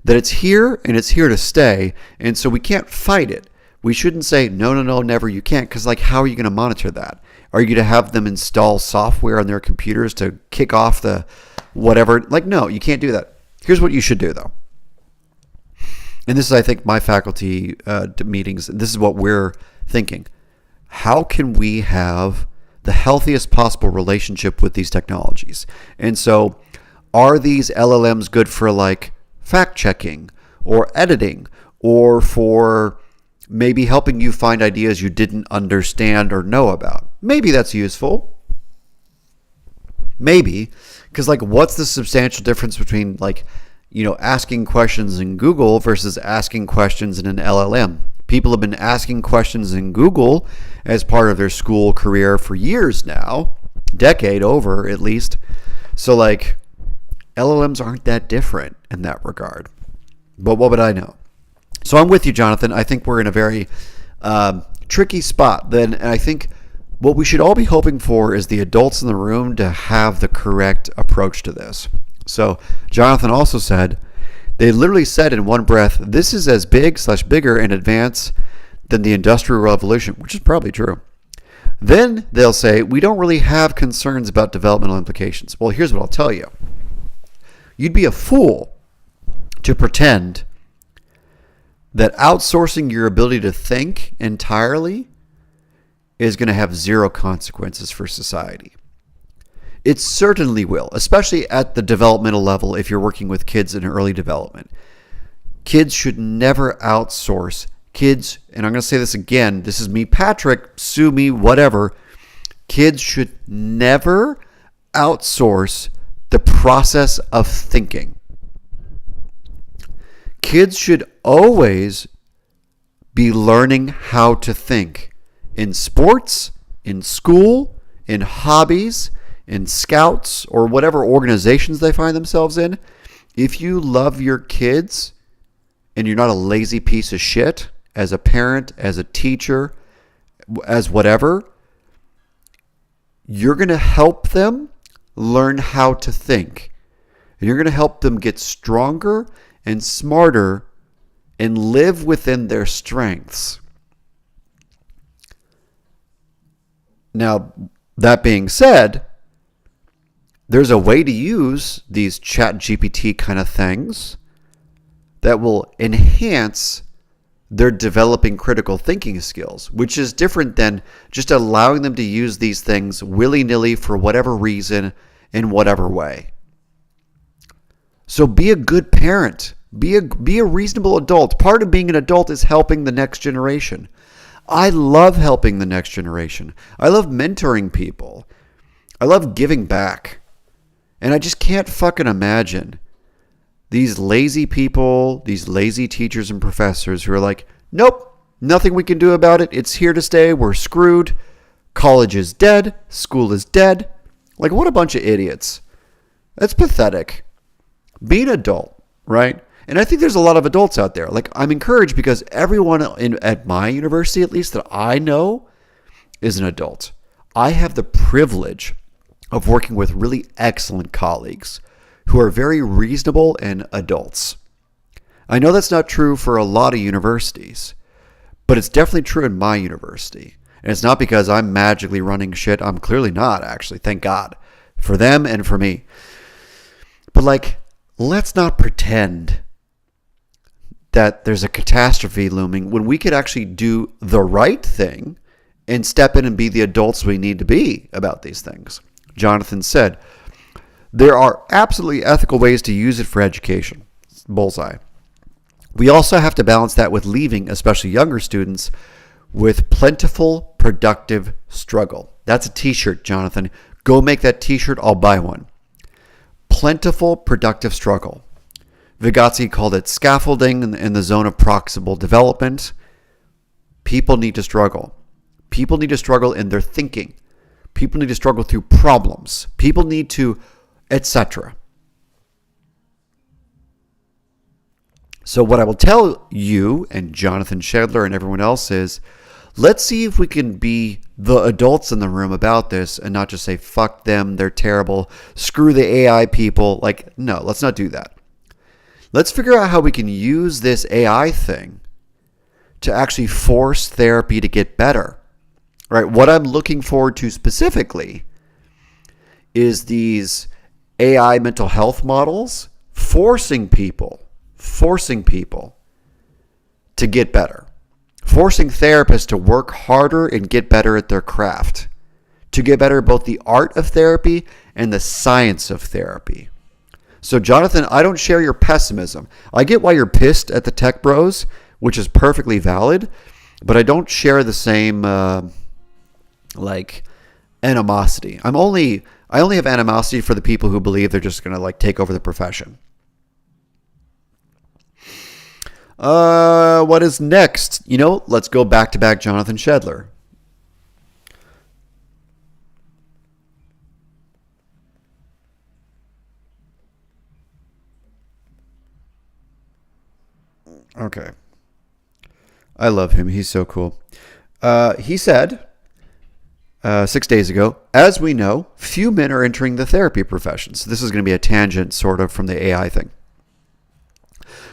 that it's here and it's here to stay. And so we can't fight it. We shouldn't say, no, never, you can't. Because how are you going to monitor that? Are you going to have them install software on their computers to kick off the whatever? No, you can't do that. Here's what you should do though. And this is, I think, my faculty meetings. This is what we're thinking. How can we have the healthiest possible relationship with these technologies? And so are these LLMs good for like fact checking or editing or for maybe helping you find ideas you didn't understand or know about? Maybe that's useful. Maybe. Because what's the substantial difference between asking questions in Google versus asking questions in an LLM? People have been asking questions in Google as part of their school career for years now, decade over at least. So LLMs aren't that different in that regard. But what would I know? So I'm with you, Jonathan. I think we're in a very tricky spot. And I think what we should all be hoping for is the adults in the room to have the correct approach to this. So Jonathan also said, they literally said in one breath, this is as bigger in advance than the Industrial Revolution, which is probably true. Then they'll say, we don't really have concerns about developmental implications. Well, here's what I'll tell you. You'd be a fool to pretend that outsourcing your ability to think entirely is going to have zero consequences for society. It certainly will, especially at the developmental level if you're working with kids in early development. Kids should never outsource Kids, and I'm going to say this again, this is me, Patrick, sue me, whatever. Kids should never outsource the process of thinking. Kids should always be learning how to think in sports, in school, in hobbies, in scouts, or whatever organizations they find themselves in. If you love your kids and you're not a lazy piece of shit as a parent, as a teacher, as whatever, you're going to help them learn how to think. And you're going to help them get stronger and smarter and live within their strengths. Now, that being said, there's a way to use these chat GPT kind of things that will enhance their developing critical thinking skills, which is different than just allowing them to use these things willy-nilly for whatever reason in whatever way. So be a good parent. Be a reasonable adult. Part of being an adult is helping the next generation. I love helping the next generation. I love mentoring people. I love giving back. And I just can't fucking imagine these lazy people, these lazy teachers and professors who are like, nope, nothing we can do about it. It's here to stay. We're screwed. College is dead. School is dead. Like, what a bunch of idiots. That's pathetic. Be an adult, right? And I think there's a lot of adults out there. Like, I'm encouraged because everyone at my university, at least that I know, is an adult. I have the privilege of working with really excellent colleagues who are very reasonable and adults. I know that's not true for a lot of universities, but it's definitely true in my university. And it's not because I'm magically running shit. I'm clearly not, actually. Thank God. For them and for me. But like, let's not pretend that there's a catastrophe looming when we could actually do the right thing and step in and be the adults we need to be about these things. Jonathan said, there are absolutely ethical ways to use it for education. Bullseye. We also have to balance that with leaving, especially younger students, with plentiful, productive struggle. That's a t-shirt, Jonathan. Go make that t-shirt. I'll buy one. Plentiful, productive struggle. Vygotsky called it scaffolding in the zone of proximal development. People need to struggle. People need to struggle in their thinking. People need to struggle through problems. People need to, etc. So what I will tell you and Jonathan Shedler and everyone else is, let's see if we can be the adults in the room about this and not just say, fuck them, they're terrible, screw the AI people. Like, no, let's not do that. Let's figure out how we can use this AI thing to actually force therapy to get better. Right? What I'm looking forward to specifically is these AI mental health models forcing people to get better. Forcing therapists to work harder and get better at their craft. To get better at both the art of therapy and the science of therapy. So Jonathan, I don't share your pessimism. I get why you're pissed at the tech bros, which is perfectly valid, but I don't share the same animosity. I only have animosity for the people who believe they're just going to take over the profession. What is next? Let's go back to back Jonathan Shedler. Okay. I love him. He's so cool. He said 6 days ago, as we know, few men are entering the therapy profession. So this is going to be a tangent sort of from the AI thing.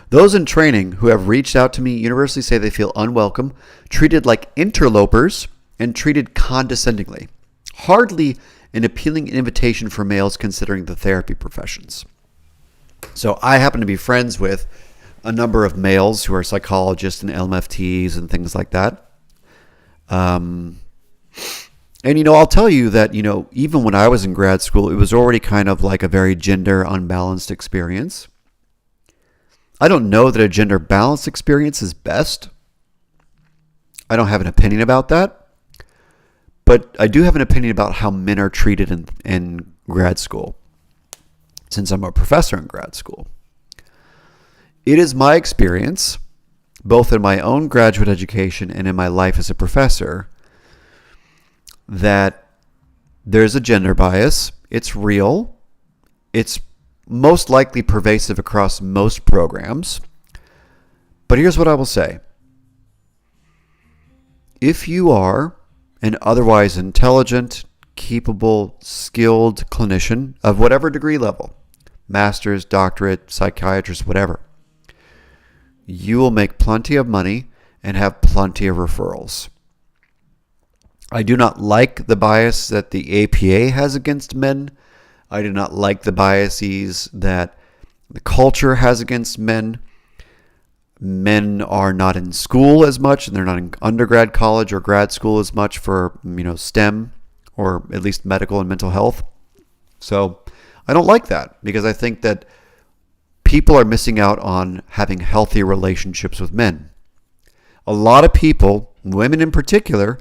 Those in training who have reached out to me universally say they feel unwelcome, treated like interlopers, and treated condescendingly. Hardly an appealing invitation for males considering the therapy professions. So I happen to be friends with a number of males who are psychologists and LMFTs and things like that. And, I'll tell you that, even when I was in grad school, it was already kind of like a very gender unbalanced experience. I don't know that a gender balanced experience is best, I don't have an opinion about that, but I do have an opinion about how men are treated in grad school, since I'm a professor in grad school. It is my experience, both in my own graduate education and in my life as a professor, that there's a gender bias. It's real. It's most likely pervasive across most programs. But here's what I will say. If you are an otherwise intelligent, capable, skilled clinician of whatever degree level, master's, doctorate, psychiatrist, whatever, you will make plenty of money and have plenty of referrals. I do not like the bias that the APA has against men. I do not like the biases that the culture has against men. Men are not in school as much, and they're not in undergrad college or grad school as much for, STEM, or at least medical and mental health. So I don't like that, because I think that people are missing out on having healthy relationships with men. A lot of people, women in particular,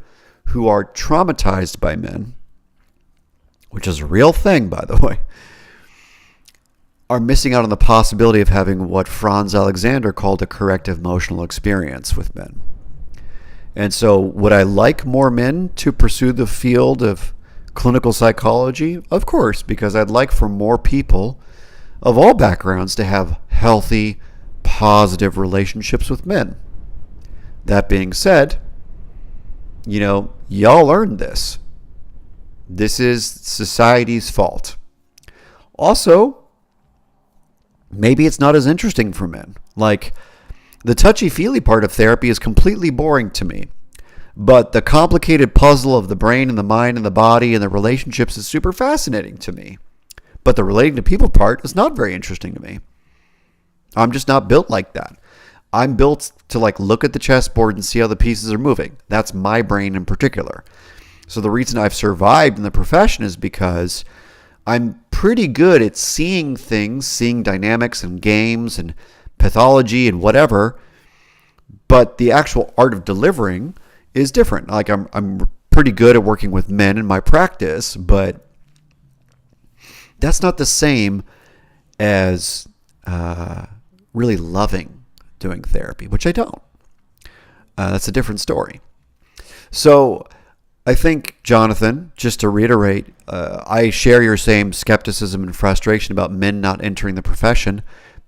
who are traumatized by men, which is a real thing, by the way, are missing out on the possibility of having what Franz Alexander called a correct emotional experience with men. And so would I like more men to pursue the field of clinical psychology? Of course, because I'd like for more people of all backgrounds to have healthy, positive relationships with men. That being said, y'all earned this. This is society's fault. Also, maybe it's not as interesting for men. Like, the touchy-feely part of therapy is completely boring to me. But the complicated puzzle of the brain and the mind and the body and the relationships is super fascinating to me. But the relating to people part is not very interesting to me. I'm just not built like that. I'm built to look at the chessboard and see how the pieces are moving. That's my brain in particular. So the reason I've survived in the profession is because I'm pretty good at seeing things, seeing dynamics and games and pathology and whatever. But the actual art of delivering is different. I'm pretty good at working with men in my practice, but that's not the same as really loving doing therapy, which I don't. That's a different story. So I think, Jonathan, just to reiterate, I share your same skepticism and frustration about men not entering the profession.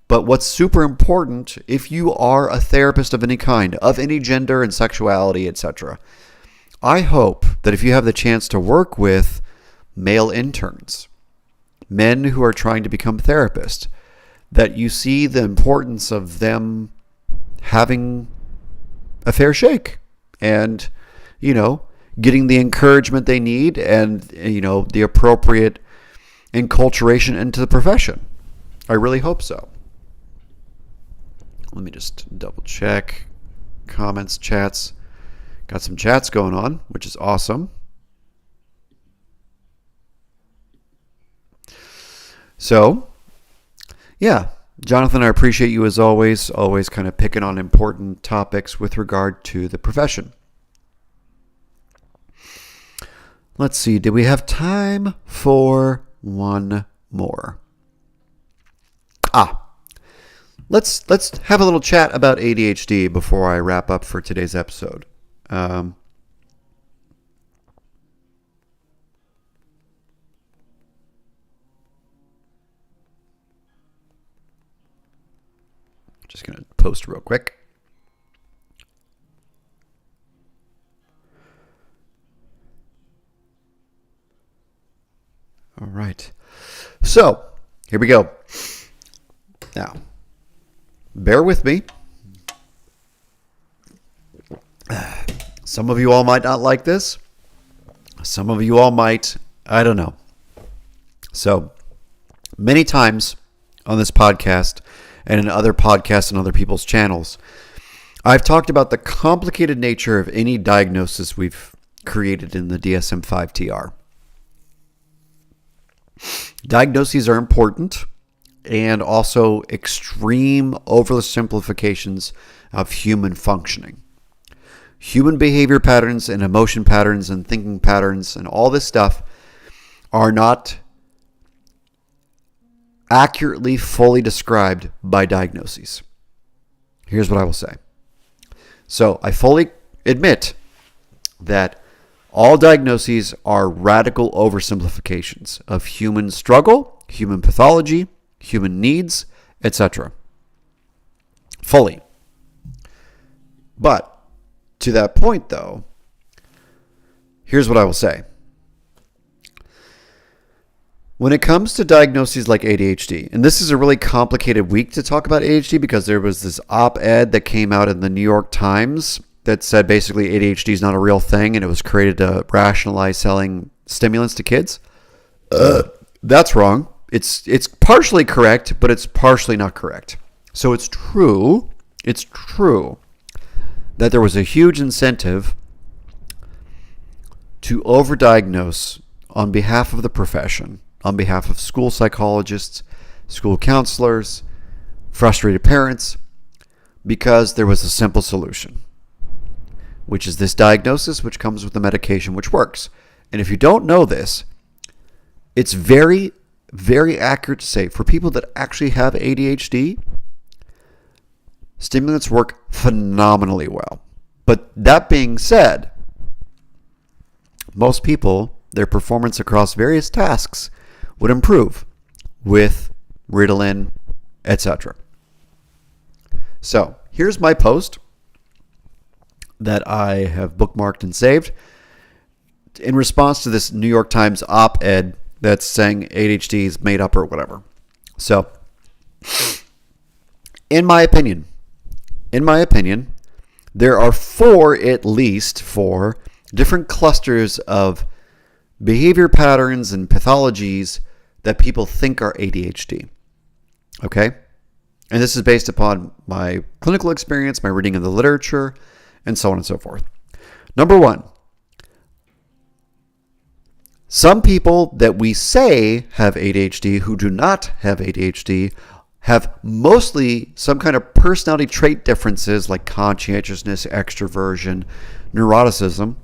But what's super important, if you are a therapist of any kind, of any gender and sexuality, etc., I hope that if you have the chance to work with male interns, men who are trying to become therapists, that you see the importance of them having a fair shake and, getting the encouragement they need and, the appropriate enculturation into the profession. I really hope so. Let me just double check. Comments, chats. Got some chats going on, which is awesome. So, yeah, Jonathan, I appreciate you as always kind of picking on important topics with regard to the profession. Let's see, do we have time for one more? Let's have a little chat about ADHD before I wrap up for today's episode. Just going to post real quick. All right. So, here we go. Now, bear with me. Some of you all might not like this. Some of you all might. I don't know. So, many times on this podcast and in other podcasts and other people's channels, I've talked about the complicated nature of any diagnosis we've created in the DSM-5 TR. Diagnoses are important, and also extreme oversimplifications of human functioning. human behavior patterns and emotion patterns and thinking patterns and all this stuff are not accurately, fully described by diagnoses. Here's what I will say. So I fully admit that all diagnoses are radical oversimplifications of human struggle, human pathology, human needs, etc. Fully. But to that point, though, here's what I will say. When it comes to diagnoses like ADHD, and this is a really complicated week to talk about ADHD because there was this op-ed that came out in the New York Times that said basically ADHD is not a real thing and it was created to rationalize selling stimulants to kids. That's wrong. It's partially correct, but it's partially not correct. So it's true that there was a huge incentive to overdiagnose on behalf of the profession, on behalf of school psychologists, school counselors, frustrated parents, because there was a simple solution, which is this diagnosis, which comes with the medication, which works. And if you don't know this, it's very, very accurate to say for people that actually have ADHD, stimulants work phenomenally well. But that being said, most people, their performance across various tasks would improve with Ritalin, etc. So here's my post that I have bookmarked and saved in response to this New York Times op-ed that's saying ADHD is made up or whatever. So, in my opinion, there are at least four different clusters of behavior patterns and pathologies that people think are ADHD. Okay? And this is based upon my clinical experience, my reading of the literature, and so on and so forth. Number one, some people that we say have ADHD who do not have ADHD have mostly some kind of personality trait differences like conscientiousness, extroversion, neuroticism,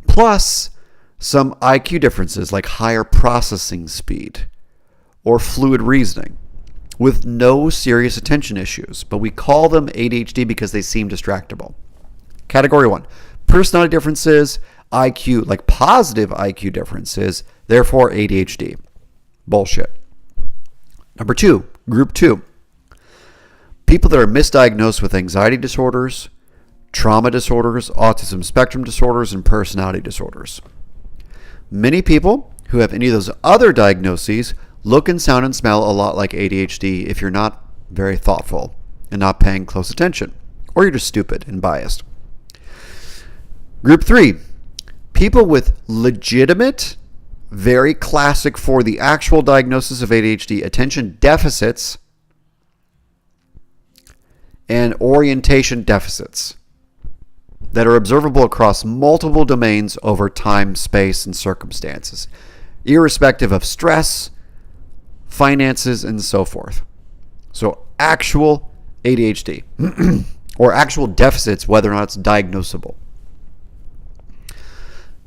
plus some IQ differences like higher processing speed or fluid reasoning with no serious attention issues, but we call them ADHD because they seem distractible. Category 1, personality differences, IQ, like positive IQ differences, therefore ADHD. Bullshit. Number 2, group 2, people that are misdiagnosed with anxiety disorders, trauma disorders, autism spectrum disorders, and personality disorders. Many people who have any of those other diagnoses look and sound and smell a lot like ADHD if you're not very thoughtful and not paying close attention, or you're just stupid and biased. Group 3, people with legitimate, very classic for the actual diagnosis of ADHD, attention deficits and orientation deficits that are observable across multiple domains over time, space, and circumstances, irrespective of stress, finances, and so forth. So actual ADHD or actual deficits, whether or not it's diagnosable.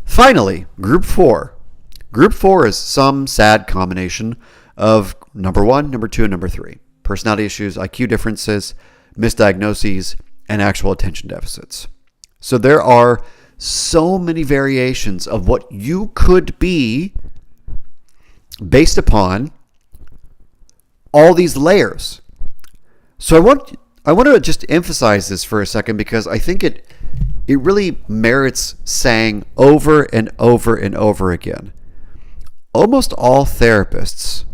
Finally, group 4. Group 4 is some sad combination of number 1, number 2, and number 3. Personality issues, IQ differences, misdiagnoses, and actual attention deficits. So there are so many variations of what you could be based upon all these layers. So I want to just emphasize this for a second because I think it really merits saying over and over and over again. Almost all therapists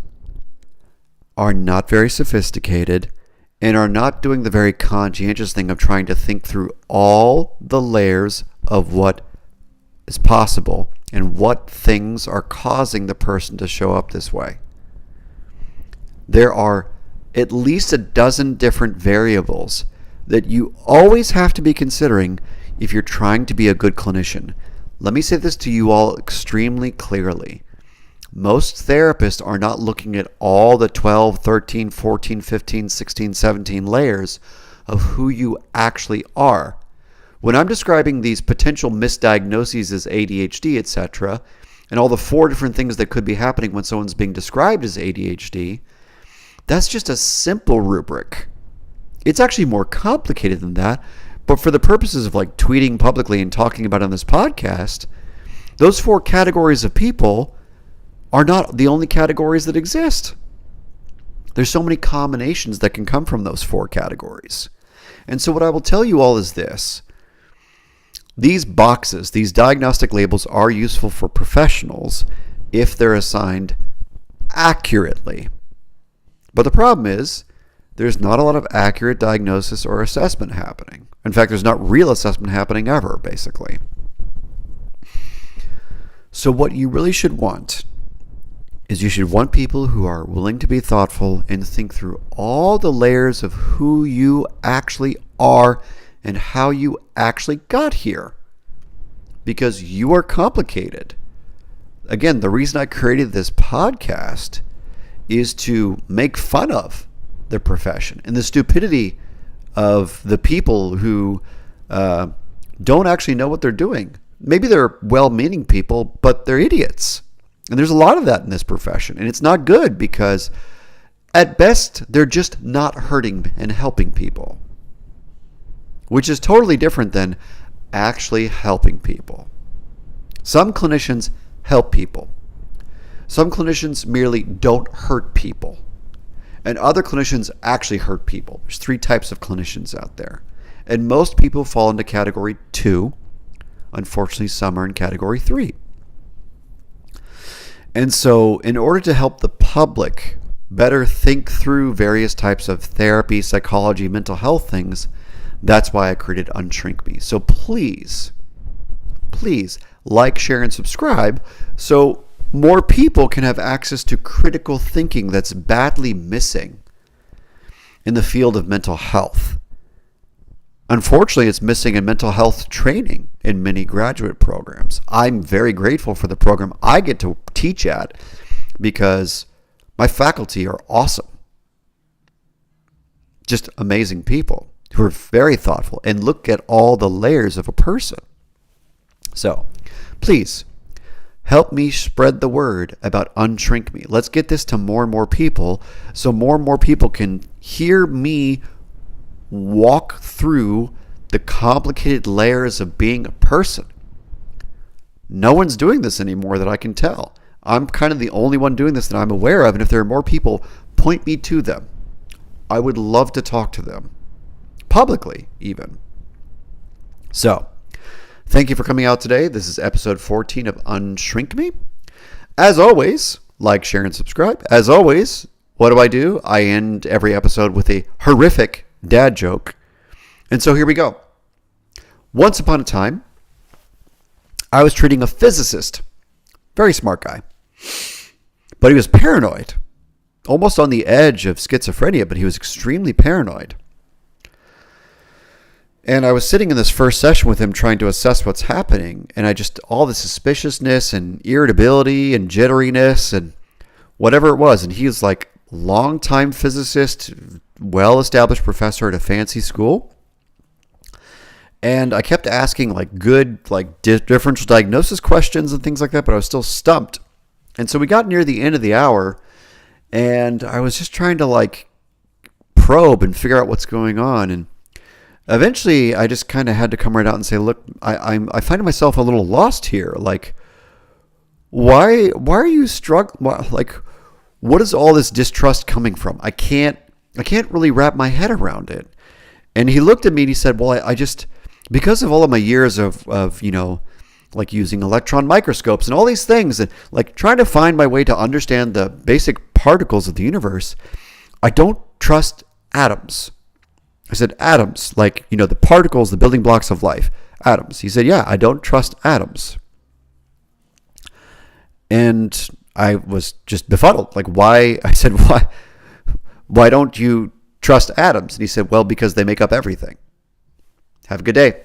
are not very sophisticated and are not doing the very conscientious thing of trying to think through all the layers of what is possible and what things are causing the person to show up this way. There are at least a dozen different variables that you always have to be considering if you're trying to be a good clinician. Let me say this to you all extremely clearly. Most therapists are not looking at all the 12, 13, 14, 15, 16, 17 layers of who you actually are. When I'm describing these potential misdiagnoses as ADHD, etc., and all the 4 different things that could be happening when someone's being described as ADHD, that's just a simple rubric. It's actually more complicated than that, but for the purposes of like tweeting publicly and talking about it on this podcast, those 4 categories of people are not the only categories that exist. There's so many combinations that can come from those 4 categories. And so what I will tell you all is this. These boxes, these diagnostic labels are useful for professionals if they're assigned accurately. But the problem is there's not a lot of accurate diagnosis or assessment happening. In fact, there's not real assessment happening ever, basically. So what you really should want is you should want people who are willing to be thoughtful and think through all the layers of who you actually are and how you actually got here. Because you are complicated. Again, the reason I created this podcast is to make fun of the profession and the stupidity of the people who don't actually know what they're doing. Maybe they're well-meaning people, but they're idiots. And there's a lot of that in this profession. And it's not good because at best, they're just not hurting and helping people, which is totally different than actually helping people. Some clinicians help people. Some clinicians merely don't hurt people. And other clinicians actually hurt people. There's 3 types of clinicians out there. And most people fall into category 2. Unfortunately, some are in category 3. And so in order to help the public better think through various types of therapy, psychology, mental health things, that's why I created UnShrink Me. So please like, share, and subscribe so more people can have access to critical thinking that's badly missing in the field of mental health. Unfortunately, it's missing in mental health training in many graduate programs. I'm very grateful for the program I get to teach at because my faculty are awesome. Just amazing people who are very thoughtful and look at all the layers of a person. So, please, help me spread the word about UnShrink Me. Let's get this to more and more people so more and more people can hear me walk through the complicated layers of being a person. No one's doing this anymore that I can tell. I'm kind of the only one doing this that I'm aware of, and if there are more people, point me to them. I would love to talk to them. Publicly, even. So, thank you for coming out today. This is episode 14 of UnShrink Me. As always, like, share, and subscribe. As always, what do? I end every episode with a horrific dad joke. And so here we go. Once upon a time, I was treating a physicist. Very smart guy. But he was paranoid. Almost on the edge of schizophrenia, but he was extremely paranoid. And I was sitting in this first session with him trying to assess what's happening. And all the suspiciousness and irritability and jitteriness and whatever it was. And he was like longtime physicist, well-established professor at a fancy school. And I kept asking good differential diagnosis questions and things like that, but I was still stumped. And so we got near the end of the hour and I was just trying to probe and figure out what's going on. And eventually, I just kind of had to come right out and say, look, I find myself a little lost here. Why are you struggling? What is all this distrust coming from? I can't really wrap my head around it. And he looked at me and he said, well, I just, because of all of my years of using electron microscopes and all these things and trying to find my way to understand the basic particles of the universe, I don't trust atoms. I said, atoms, the particles, the building blocks of life, atoms. He said, yeah, I don't trust atoms. And I was just befuddled. Why? I said, why don't you trust atoms? And he said, well, because they make up everything. Have a good day.